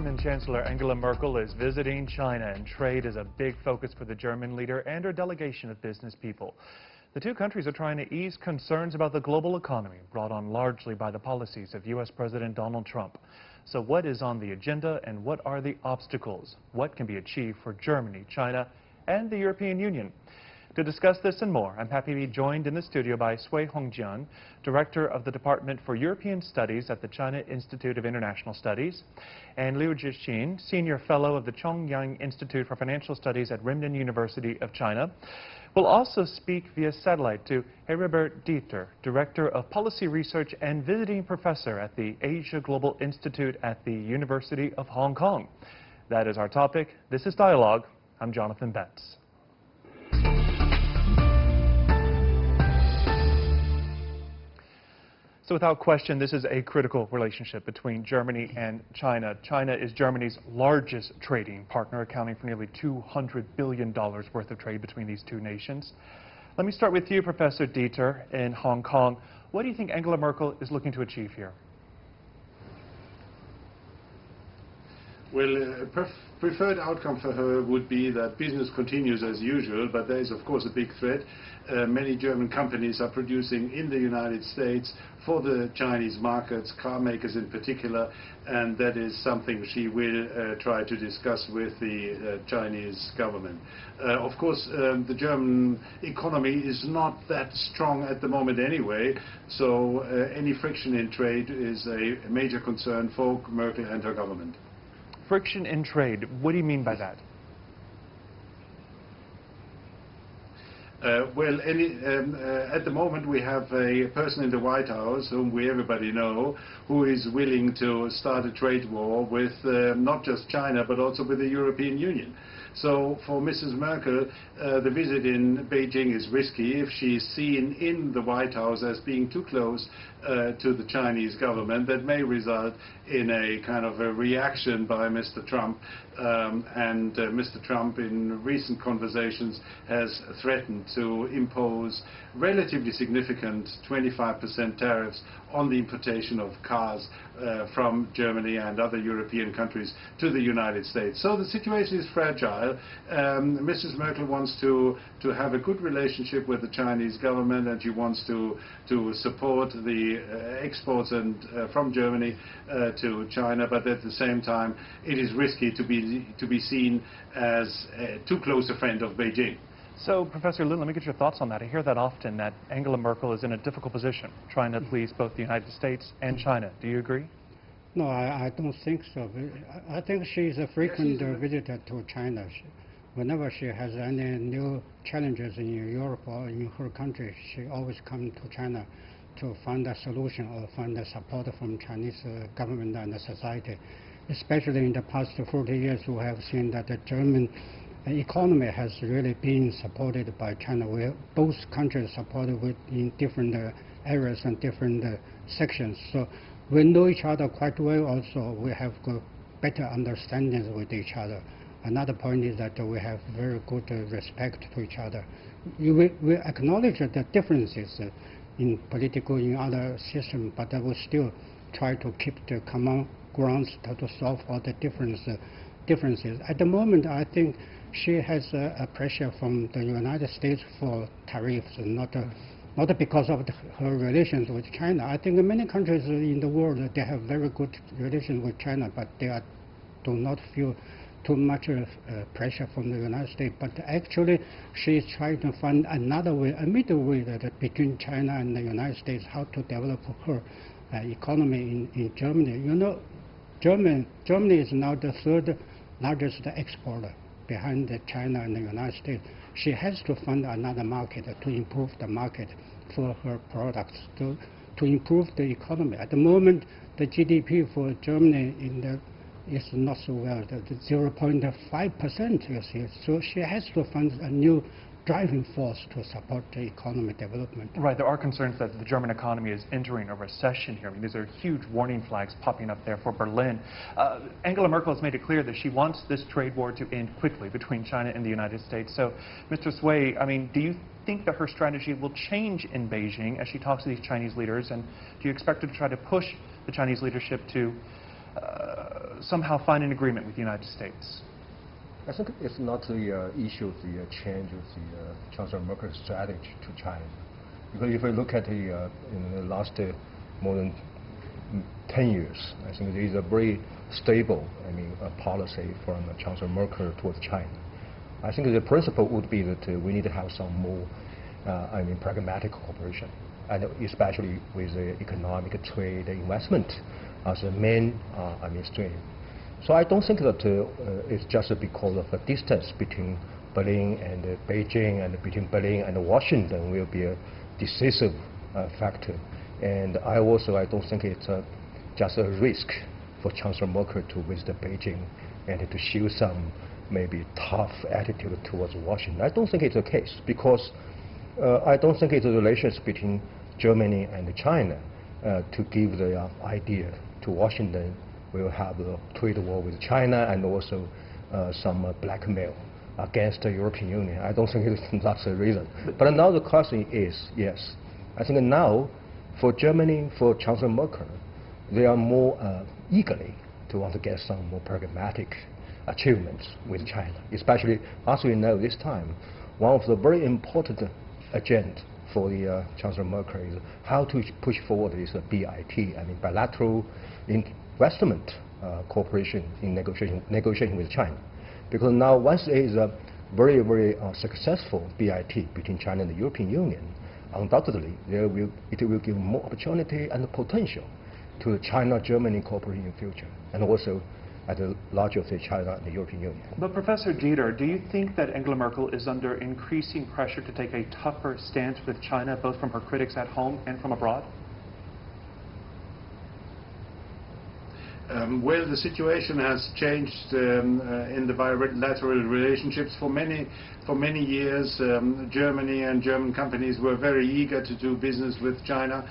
German Chancellor Angela Merkel is visiting China, and trade is a big focus for the German leader and her delegation of business people. The two countries are trying to ease concerns about the global economy, brought on largely by the policies of U.S. President Donald Trump. So what is on the agenda and what are the obstacles? What can be achieved for Germany, China, and the European Union? To discuss this and more, I'm happy to be joined in the studio by Cui Hongjian, Director of the Department for European Studies at the China Institute of International Studies, and Liu Zhixin, Senior Fellow of the Chongyang Institute for Financial Studies at Renmin University of China. We'll also speak via satellite to Heribert Dieter, Director of Policy Research and Visiting Professor at the Asia Global Institute at the University of Hong Kong. That is our topic. This is Dialogue. I'm Jonathan Betts. So without question, this is a critical relationship between Germany and China. China is Germany's largest trading partner, accounting for nearly $200 billion worth of trade between these two nations. Let me start with you, Professor Dieter, in Hong Kong. What do you think Angela Merkel is looking to achieve here? Well, a preferred outcome for her would be that business continues as usual, but there is, of course, a big threat. Many German companies are producing in the United States for the Chinese markets, car makers in particular, and that is something she will try to discuss with the Chinese government. Of course, the German economy is not that strong at the moment anyway, so any friction in trade is a major concern for Merkel and her government. Friction in trade, what do you mean by that? Well, at the moment we have a person in the White House, whom we everybody know, who is willing to start a trade war with not just China, but also with the European Union. So for Mrs. Merkel, the visit in Beijing is risky. If she's seen in the White House as being too close to the Chinese government, that may result in a kind of a reaction by Mr. Trump. And Mr. Trump, in recent conversations, has threatened to impose relatively significant 25% tariffs on the importation of cars from Germany and other European countries to the United States. So the situation is fragile. Mrs. Merkel wants to have a good relationship with the Chinese government, and she wants to support the exports from Germany to China, but at the same time it is risky to be seen as too close a friend of Beijing. So, Professor Lin, let me get your thoughts on that. I hear that often, that Angela Merkel is in a difficult position, trying to please both the United States and China. Do you agree? No, I don't think so. I think she's a frequent visitor to China. Whenever she has any new challenges in Europe or in her country, she always comes to China to find a solution or find a support from Chinese government and the society. Especially in the past 40 years, we have seen that the German economy has really been supported by China. Both countries supported in different areas and different sections. So we know each other quite well. Also, we have got better understandings with each other. Another point is that we have very good respect to each other. We acknowledge the differences in political, in other systems, but we still try to keep the common grounds to solve all the differences. At the moment, I think she has a pressure from the United States for tariffs, not because of her relations with China. I think many countries in the world, they have very good relations with China, but they do not feel too much pressure from the United States. But actually, she is trying to find another way, a middle way between China and the United States, how to develop her economy in Germany. You know, Germany is now the third largest exporter behind China and the United States. She has to find another market to improve the market for her products, to improve the economy. At the moment, the GDP for Germany is not so well, the 0.5%, you see. So she has to find a new driving force to support the economic development. Right, there are concerns that the German economy is entering a recession here. I mean, these are huge warning flags popping up there for Berlin. Angela Merkel has made it clear that she wants this trade war to end quickly between China and the United States. So, Mr. Cui, I mean, do you think that her strategy will change in Beijing as she talks to these Chinese leaders? And do you expect her to try to push the Chinese leadership to somehow find an agreement with the United States? I think it's not the issue of the change of the Chancellor Merkel's strategy to China. Because if we look at the in the last more than 10 years, I think there is a very stable, policy from Chancellor Merkel towards China. I think the principle would be that we need to have some more, pragmatic cooperation, and especially with the economic trade investment as a main, stream. So I don't think that it's just because of the distance between Berlin and Beijing, and between Berlin and Washington will be a decisive factor. And I don't think it's just a risk for Chancellor Merkel to visit Beijing and to show some maybe tough attitude towards Washington. I don't think it's the case, because I don't think it's the relations between Germany and China to give the idea to Washington will have a trade war with China and also some blackmail against the European Union. I don't think that's the reason. But now the question is, yes, I think now for Germany, for Chancellor Merkel, they are more eagerly to want to get some more pragmatic achievements with China, especially as we know this time, one of the very important agenda for the Chancellor Merkel is how to push forward this BIT, bilateral investment cooperation in negotiation with China. Because now once there is a very, very successful BIT between China and the European Union, undoubtedly it will give more opportunity and potential to the China-Germany cooperation in the future, and also at the larger of China and the European Union. But Professor Dieter, do you think that Angela Merkel is under increasing pressure to take a tougher stance with China, both from her critics at home and from abroad? Well, the situation has changed in the bilateral relationships. For many years, Germany and German companies were very eager to do business with China.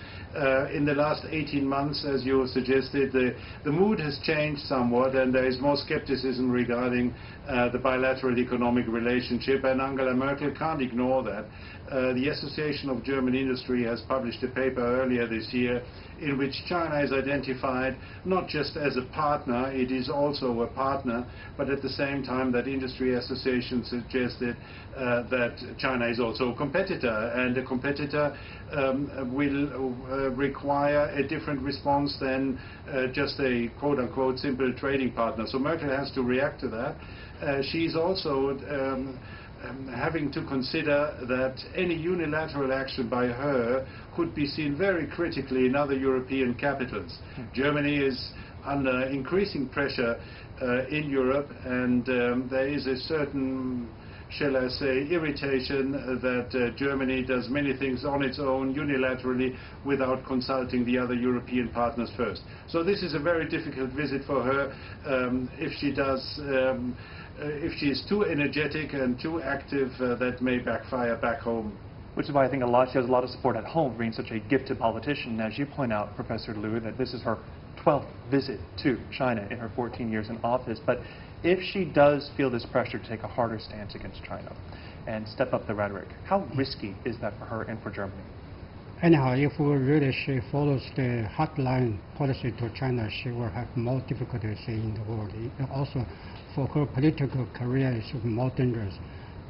In the last 18 months, as you suggested, the mood has changed somewhat, and there is more skepticism regarding the bilateral economic relationship, and Angela Merkel can't ignore that. The Association of German Industry has published a paper earlier this year in which China is identified not just as a partner, it is also a partner, but at the same time that industry associations suggested that China is also a competitor, and a competitor will require a different response than just a quote-unquote simple trading partner. So Merkel has to react to that. She's also having to consider that any unilateral action by her could be seen very critically in other European capitals. Germany is under increasing pressure in Europe, and there is a certain, shall I say, irritation that Germany does many things on its own unilaterally without consulting the other European partners first. So this is a very difficult visit for her. If she is too energetic and too active, that may backfire back home. Which is why I think she has a lot of support at home, being such a gifted politician. And as you point out, Professor Liu, that this is her 12th visit to China in her 14 years in office. But if she does feel this pressure to take a harder stance against China and step up the rhetoric, how risky is that for her and for Germany? Anyhow, if she follows the hardline policy to China, she will have more difficulties in the world. Also, for her political career, it's more dangerous.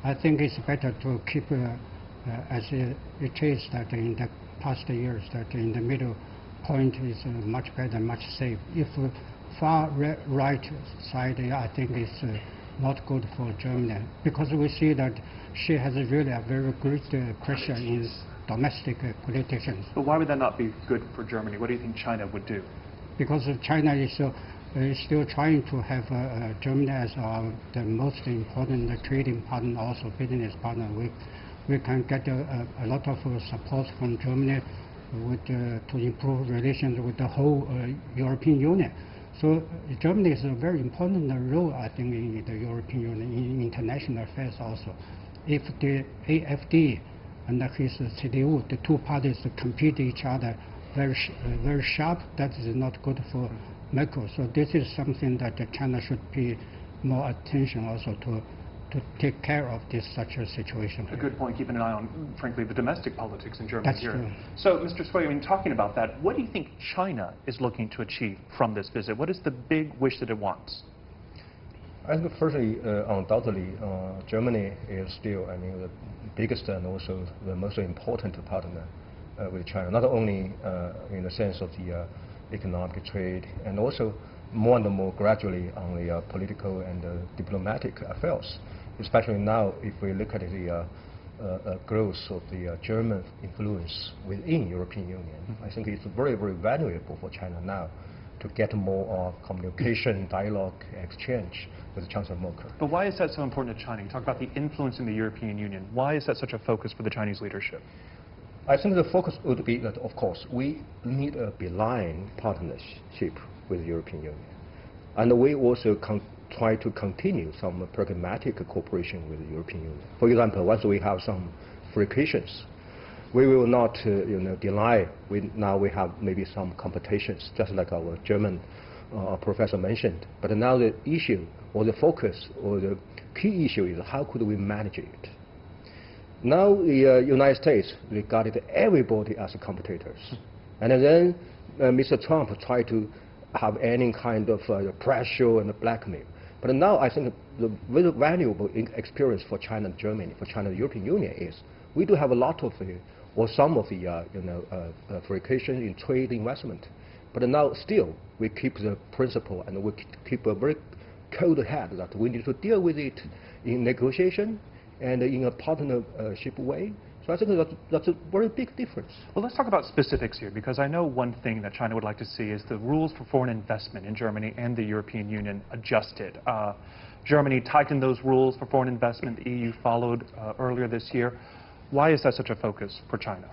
I think it's better to keep as it is, that in the past years, that in the middle point is much better, much safe. If far right side, I think it's not good for Germany, because we see that she has really a very great pressure in domestic politicians. But why would that not be good for Germany? What do you think China would do? Because China is still trying to have Germany as the most important trading partner, also business partner. We can get a lot of support from Germany to improve relations with the whole European Union. So Germany is a very important role, I think, in the European Union, in international affairs also. If the AfD and his CDU, the two parties compete each other very sharp, that is not good for Merkel. So this is something that China should pay more attention also to to take care of this such a situation. A good point, keeping an eye on, frankly, the domestic politics in Germany That's here. true. So, Mr. Sui, I mean, talking about that, what do you think China is looking to achieve from this visit? What is the big wish that it wants? I think firstly, undoubtedly, Germany is still, I mean, the biggest and also the most important partner with China, not only in the sense of the economic trade, and also more and more gradually on the political and diplomatic affairs. Especially now, if we look at the growth of the German influence within European Union, I think it's very, very valuable for China now to get more communication, dialogue, exchange with Chancellor Merkel. But why is that so important to China? You talk about the influence in the European Union. Why is that such a focus for the Chinese leadership? I think the focus would be that, of course, we need a benign partnership with the European Union. And we also try to continue some pragmatic cooperation with the European Union. For example, once we have some frications, we will not deny. Now we have maybe some competitions, just like our German professor mentioned. But now the issue or the focus or the key issue is how could we manage it? Now the United States regarded everybody as competitors. And then Mr. Trump tried to have any kind of pressure and blackmail. But now I think the very valuable experience for China and Germany, for China and the European Union is we do have a lot of or some of the friction in trade investment. But now still we keep the principle and we keep a very cold head that we need to deal with it in negotiation and in a partnership way. So I think that's a very big difference. Well, let's talk about specifics here, because I know one thing that China would like to see is the rules for foreign investment in Germany and the European Union adjusted. Germany tightened those rules for foreign investment. The EU followed earlier this year. Why is that such a focus for China?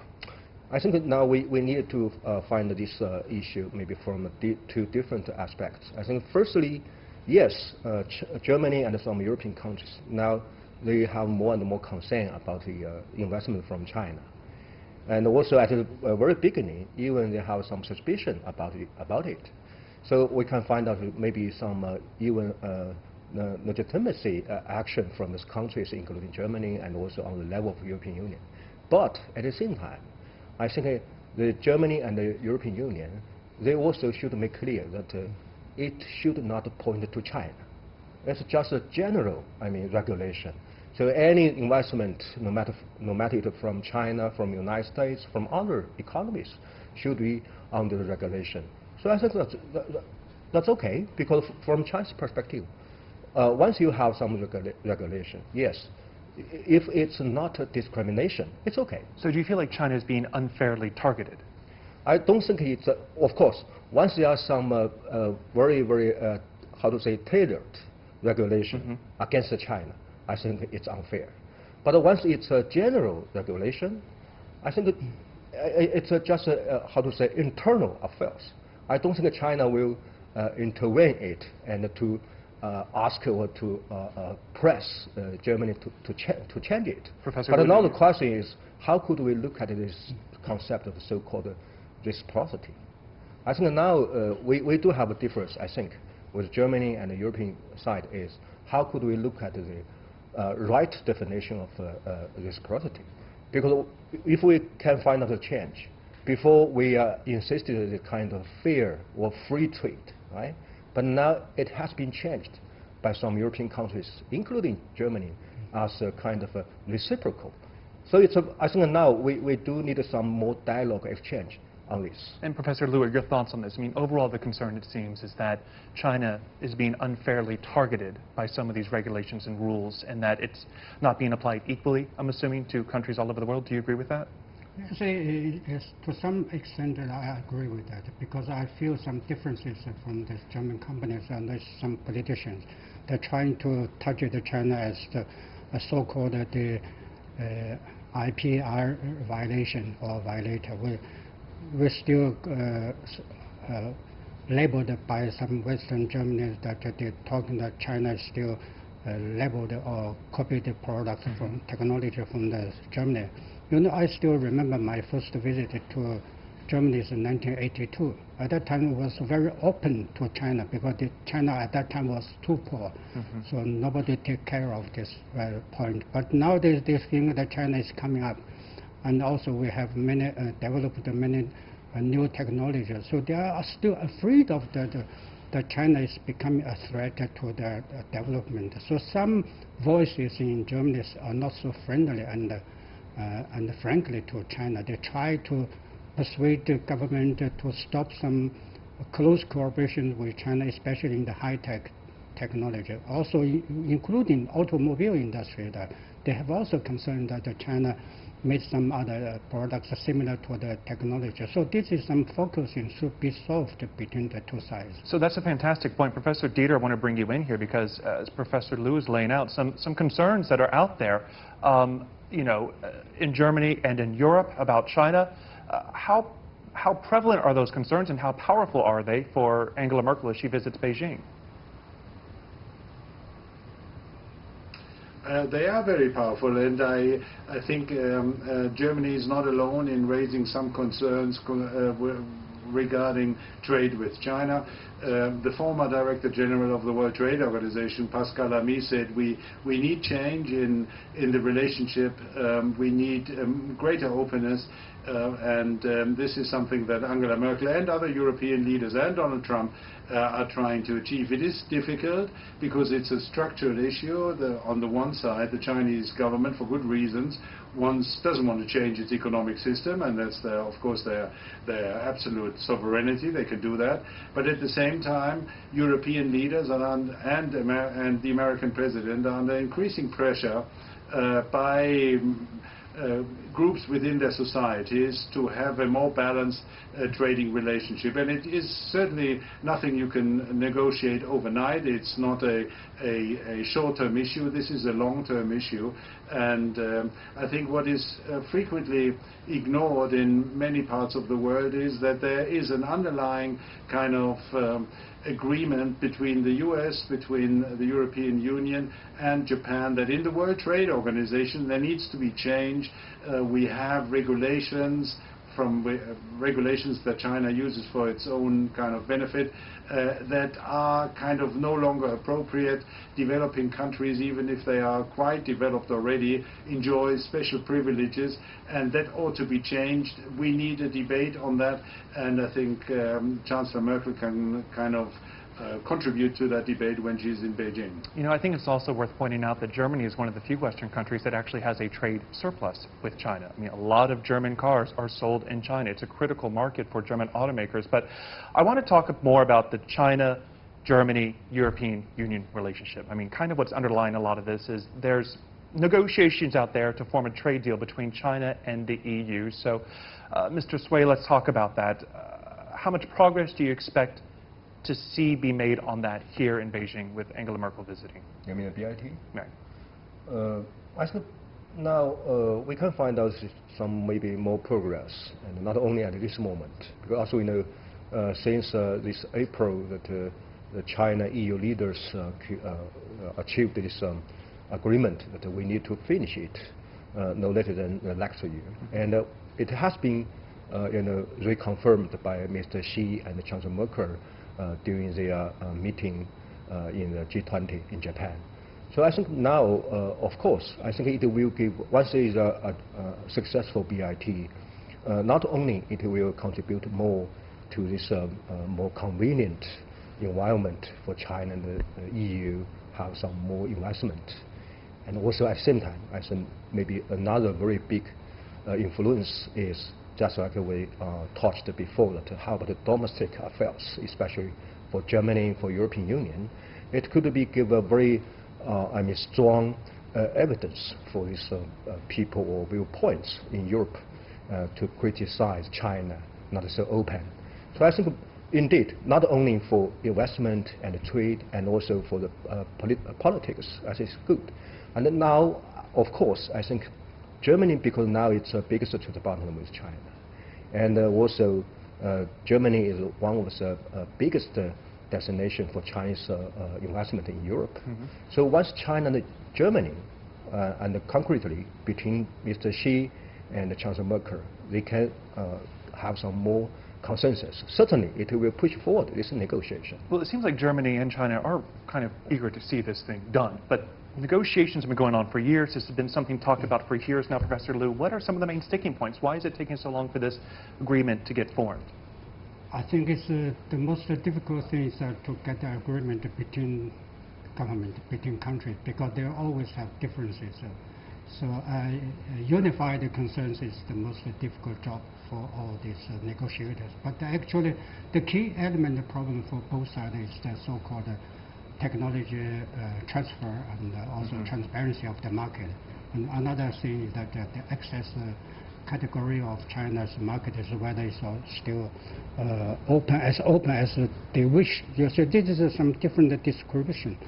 I think that now we need to find this issue maybe from two different aspects. I think firstly, yes, Germany and some European countries now they have more and more concern about the investment from China. And also at the very beginning, even they have some suspicion about it. So we can find out maybe some even legitimacy action from these countries, including Germany, and also on the level of the European Union. But at the same time, I think the Germany and the European Union, they also should make clear that it should not point to China. It's just a general, regulation. So any investment, no matter it from China, from the United States, from other economies, should be under the regulation. So I think that's okay, because from China's perspective, once you have some regulation, yes, if it's not a discrimination, it's okay. So do you feel like China is being unfairly targeted? I don't think it's, of course, once there are some very, very, tailored regulation against China, I think it's unfair. But once it's a general regulation, I think it's just internal affairs. I don't think China will intervene it and to ask or to press Germany to change it. Professor, but now the question is, how could we look at this concept of so-called reciprocity? I think now we do have a difference, I think, with Germany and the European side is how could we look at the right definition of reciprocity? Because if we can find out a change, before we insisted the kind of fair or free trade, right? But now it has been changed by some European countries, including Germany, as a kind of a reciprocal. So I think now we do need some more dialogue exchange on this. And Professor Liu, your thoughts on this? I mean, overall the concern, it seems, is that China is being unfairly targeted by some of these regulations and rules, and that it's not being applied equally, I'm assuming, to countries all over the world. Do you agree with that? Yes, to some extent I agree with that, because I feel some differences from the German companies and some politicians. They're trying to target China as the so-called IPR violation or violator. We're still labeled by some Western Germans that they're talking that China is still labeled or copied the products from technology from Germany. You know, I still remember my first visit to Germany is in 1982. At that time, it was very open to China because China at that time was too poor. So nobody take care of this point. But nowadays, they think that China is coming up. And also, we have developed many new technologies. So they are still afraid of that China is becoming a threat to their development. So some voices in Germany are not so friendly and frankly to China. They try to persuade the government to stop some close cooperation with China, especially in the high-tech technology. Also, including automobile industry, that they have also concerned that China made some other products similar to the technology. So this is some focusing should be solved between the two sides. So that's a fantastic point. Professor Dieter, I want to bring you in here because as Professor Liu is laying out some concerns that are out there, you know, in Germany and in Europe about China. How prevalent are those concerns and how powerful are they for Angela Merkel as she visits Beijing? They are very powerful, and I think Germany is not alone in raising some concerns regarding trade with China. The former Director General of the World Trade Organization, Pascal Lamy, said we need change in the relationship. We need greater openness, and this is something that Angela Merkel and other European leaders and Donald Trump are trying to achieve. It is difficult because it's a structural issue. On the one side, the Chinese government, for good reasons, doesn't want to change its economic system, and that's of course their absolute sovereignty. They can do that. But at the same time, European leaders and the American president are under increasing pressure by groups within their societies to have a more balanced trading relationship. And it is certainly nothing you can negotiate overnight. It's not a short-term issue. This is a long-term issue. And I think what is frequently ignored in many parts of the world is that there is an underlying kind of agreement between the US, between the European Union and Japan, that in the World Trade Organization there needs to be change. We have regulations regulations that China uses for its own kind of benefit that are kind of no longer appropriate. Developing countries, even if they are quite developed already, enjoy special privileges, and that ought to be changed. We need a debate on that, and I think Chancellor Merkel can kind of contribute to that debate when she's in Beijing. You know, I think it's also worth pointing out that Germany is one of the few Western countries that actually has a trade surplus with China. I mean, a lot of German cars are sold in China. It's a critical market for German automakers. But I want to talk more about the China-Germany European Union relationship. I mean, kind of what's underlying a lot of this is there's negotiations out there to form a trade deal between China and the EU. So, Mr. Sui, let's talk about that. How much progress do you expect to see be made on that here in Beijing with Angela Merkel visiting? You mean the BIT? Right. I think now we can find out some maybe more progress, and not only at this moment, because also we know since this April that the China-EU leaders achieved this agreement that we need to finish it no later than next year, and it has been reconfirmed by Mr. Xi and Chancellor Merkel during their meeting in the G20 in Japan. So I think now, of course, I think it will give, once there is a successful BIT, not only it will contribute more to this more convenient environment for China and the EU have some more investment. And also at the same time, I think maybe another very big influence is just like we touched before, that how about the domestic affairs, especially for Germany, for European Union, it could be give a very, strong evidence for these people or viewpoints in Europe to criticize China, not so open. So I think, indeed, not only for investment and trade, and also for the politics, as is good. And then now, of course, I think Germany, because now it's the biggest trade partner with China. And also, Germany is one of the biggest destination for Chinese investment in Europe. So once China and Germany, and concretely between Mr. Xi and Chancellor Merkel, they can have some more consensus. Certainly, it will push forward this negotiation. Well, it seems like Germany and China are kind of eager to see this thing done, but negotiations have been going on for years. This has been something talked about for years now, Professor Liu. What are some of the main sticking points? Why is it taking so long for this agreement to get formed? I think it's the most difficult thing is to get an agreement between government, between countries, because they always have differences. So unify the concerns is the most difficult job for all these negotiators. But actually, the key element, the problem for both sides is the so-called technology transfer and also transparency of the market. And another thing is that the access category of China's market is whether it's still open as they wish. You see, this is some different description.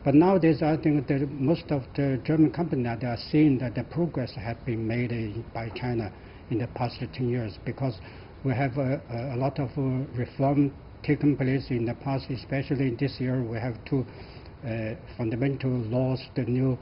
But nowadays, I think that most of the German companies they are seeing that the progress has been made by China in the past 10 years, because we have a lot of reform taken place in the past, especially this year. We have two fundamental laws, the new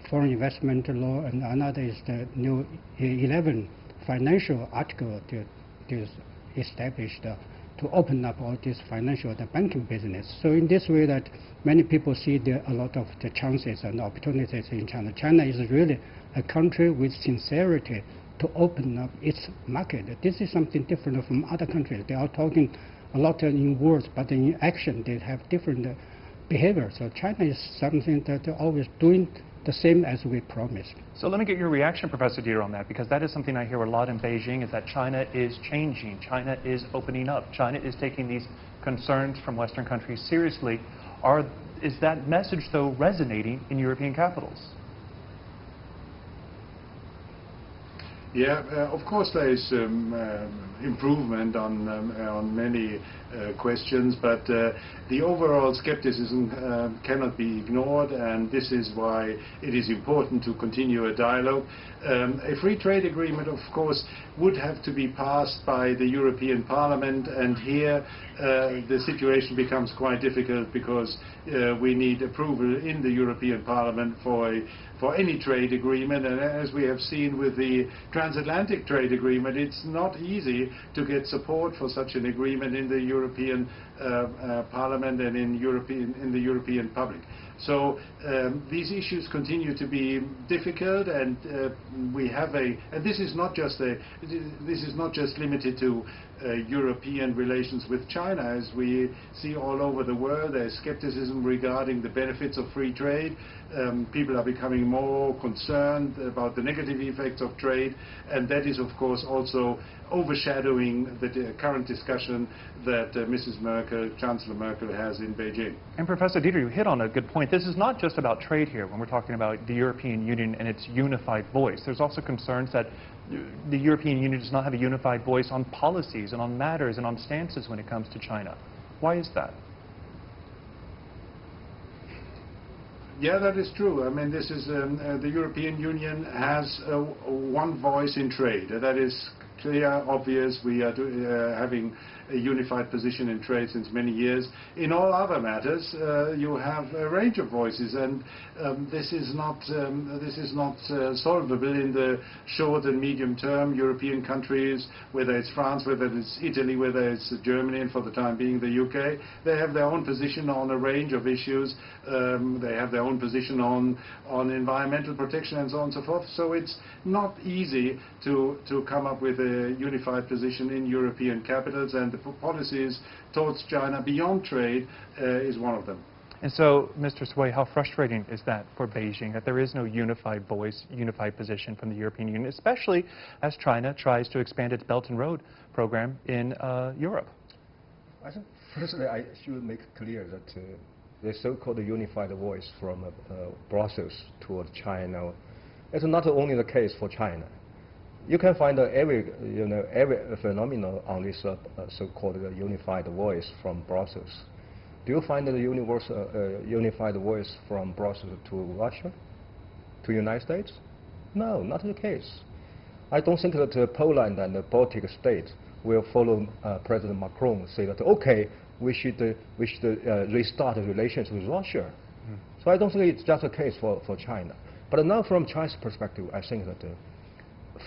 foreign investment law, and another is the new 11 financial article that is established to open up all this financial the banking business. So in this way that many people see a lot of the chances and opportunities in China. China is really a country with sincerity to open up its market. This is something different from other countries. They are talking a lot in words, but in action they have different behavior. So China is something that they're always doing the same as we promised. So let me get your reaction, Professor Dieter, on that, because that is something I hear a lot in Beijing, is that China is changing. China is opening up. China is taking these concerns from Western countries seriously. Is that message, though, resonating in European capitals? Yeah, of course there is improvement on many questions, but the overall skepticism cannot be ignored, and this is why it is important to continue a dialogue. A free trade agreement, of course, would have to be passed by the European Parliament, and here the situation becomes quite difficult, because we need approval in the European Parliament for any trade agreement. And as we have seen with the transatlantic trade agreement, it's not easy to get support for such an agreement in the European Parliament and in the European public. So these issues continue to be difficult, and we have and this is not just limited to European relations with China. As we see all over the world, there's skepticism regarding the benefits of free trade. People are becoming more concerned about the negative effects of trade, and that is of course also overshadowing the current discussion that Mrs. Merkel, Chancellor Merkel, has in Beijing. And Professor Dieter, you hit on a good point. This is not just about trade here when we're talking about the European Union and its unified voice. There's also concerns that the European Union does not have a unified voice on policies and on matters and on stances when it comes to China. Why is that? Yeah, that is true. I mean, this is the European Union has one voice in trade. That is clear, obvious. We are having a unified position in trade since many years. In all other matters, you have a range of voices, and this is not solvable in the short and medium term. European countries, whether it's France, whether it's Italy, whether it's Germany, and for the time being the UK, they have their own position on a range of issues. They have their own position on environmental protection and so on and so forth. So it's not easy to come up with a unified position in European capitals, and the policies towards China beyond trade is one of them. And so, Mr. Sui, how frustrating is that for Beijing, that there is no unified voice, unified position from the European Union, especially as China tries to expand its Belt and Road program in Europe? I think, firstly, I should make clear that the so-called unified voice from Brussels toward China is not only the case for China. You can find every phenomenon on this so-called unified voice from Brussels. Do you find the unified voice from Brussels to Russia, to the United States? No, not the case. I don't think that Poland and the Baltic states will follow President Macron, say that okay, we should restart relations with Russia. So I don't think it's just a case for China. But now from China's perspective, I think that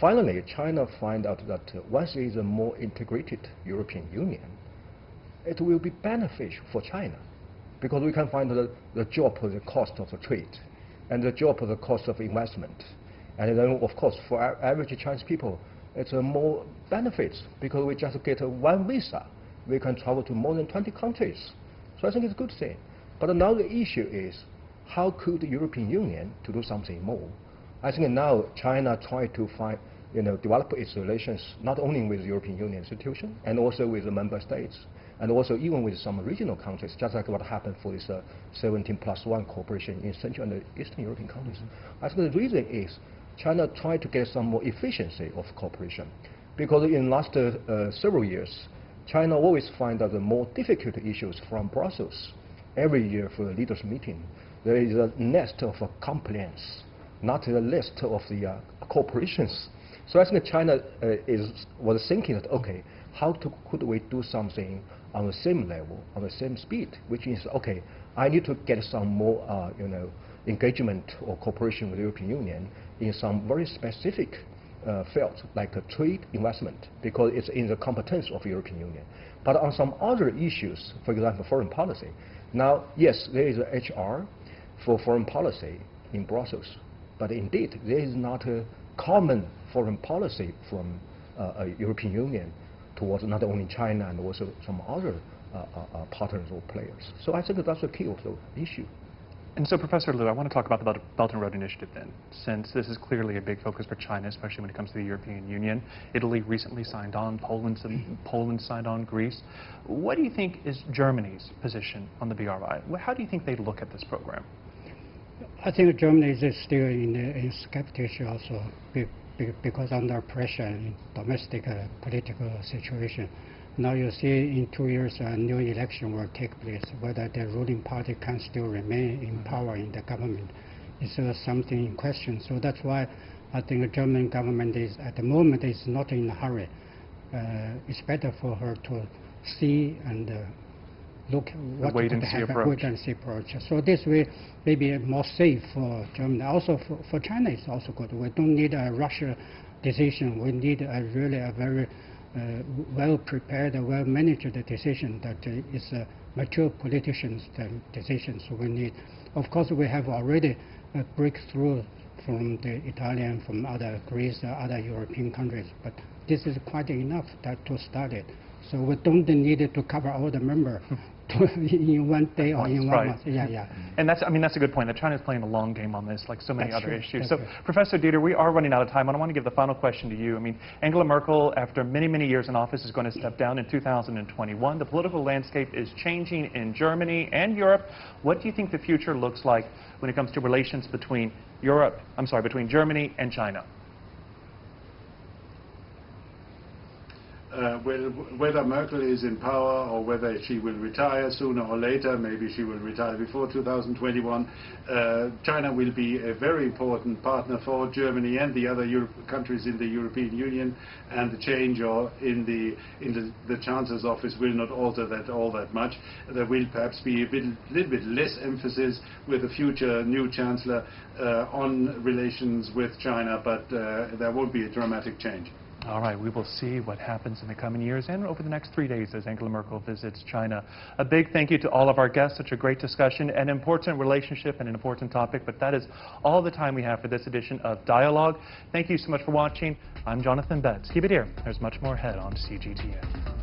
finally, China find out that once there is a more integrated European Union, it will be beneficial for China, because we can find the drop of the cost of the trade and the drop of the cost of investment. And then, of course, for average Chinese people, it's more benefits, because we just get one visa. We can travel to more than 20 countries. So I think it's a good thing. But now the issue is, how could the European Union to do something more? I think now China try to find, develop its relations not only with the European Union institution and also with the member states, and also even with some regional countries, just like what happened for this 17+1 cooperation in Central and Eastern European countries. I think the reason is China tried to get some more efficiency of cooperation, because in the last several years, China always find that the more difficult issues from Brussels. Every year for the leaders' meeting, there is a nest of complaints, not a list of the cooperations. So I think China was thinking that, okay, could we do something on the same level, on the same speed, which is, okay, I need to get some more engagement or cooperation with the European Union in some very specific fields, like trade, investment, because it's in the competence of the European Union. But on some other issues, for example, foreign policy, now, yes, there is a HR for foreign policy in Brussels, but indeed, there is not a common foreign policy from a European Union towards not only China and also some other partners or players. So I think that's the key of the issue. And so, Professor Liu, I want to talk about the Belt and Road Initiative then, since this is clearly a big focus for China, especially when it comes to the European Union. Italy recently signed on, Poland signed on, Greece. What do you think is Germany's position on the BRI? How do you think they look at this program? I think Germany is still in skepticism also, because under pressure in domestic political situation. Now you see in 2 years a new election will take place, whether the ruling party can still remain in power in the government is something in question. So that's why I think the German government is at the moment is not in a hurry. It's better for her to see and look what could happen, wait and see approach. So this way maybe more safe for Germany. Also for China it's also good. We don't need a rush decision. We need really a very well-prepared, well-managed decision that is mature politicians' decisions we need. Of course, we have already a breakthrough from the Italian, from other Greece, other European countries, but this is quite enough to start it. So we don't need to cover all the members in one day or in 1 month. Yeah. And that's a good point, that China is playing a long game on this, like so many other issues. So, Professor Dieter, we are running out of time, and I want to give the final question to you. I mean, Angela Merkel, after many, many years in office, is going to step down in 2021. The political landscape is changing in Germany and Europe. What do you think the future looks like when it comes to relations between Germany and China? Well, whether Merkel is in power or whether she will retire sooner or later, maybe she will retire before 2021, China will be a very important partner for Germany and the other countries in the European Union, and the change in the Chancellor's office will not alter that all that much. There will perhaps be a little bit less emphasis with the future new Chancellor on relations with China, but there won't be a dramatic change. All right, we will see what happens in the coming years and over the next 3 days as Angela Merkel visits China. A big thank you to all of our guests. Such a great discussion, an important relationship and an important topic, but that is all the time we have for this edition of Dialogue. Thank you so much for watching. I'm Jonathan Betts. Keep it here. There's much more ahead on CGTN.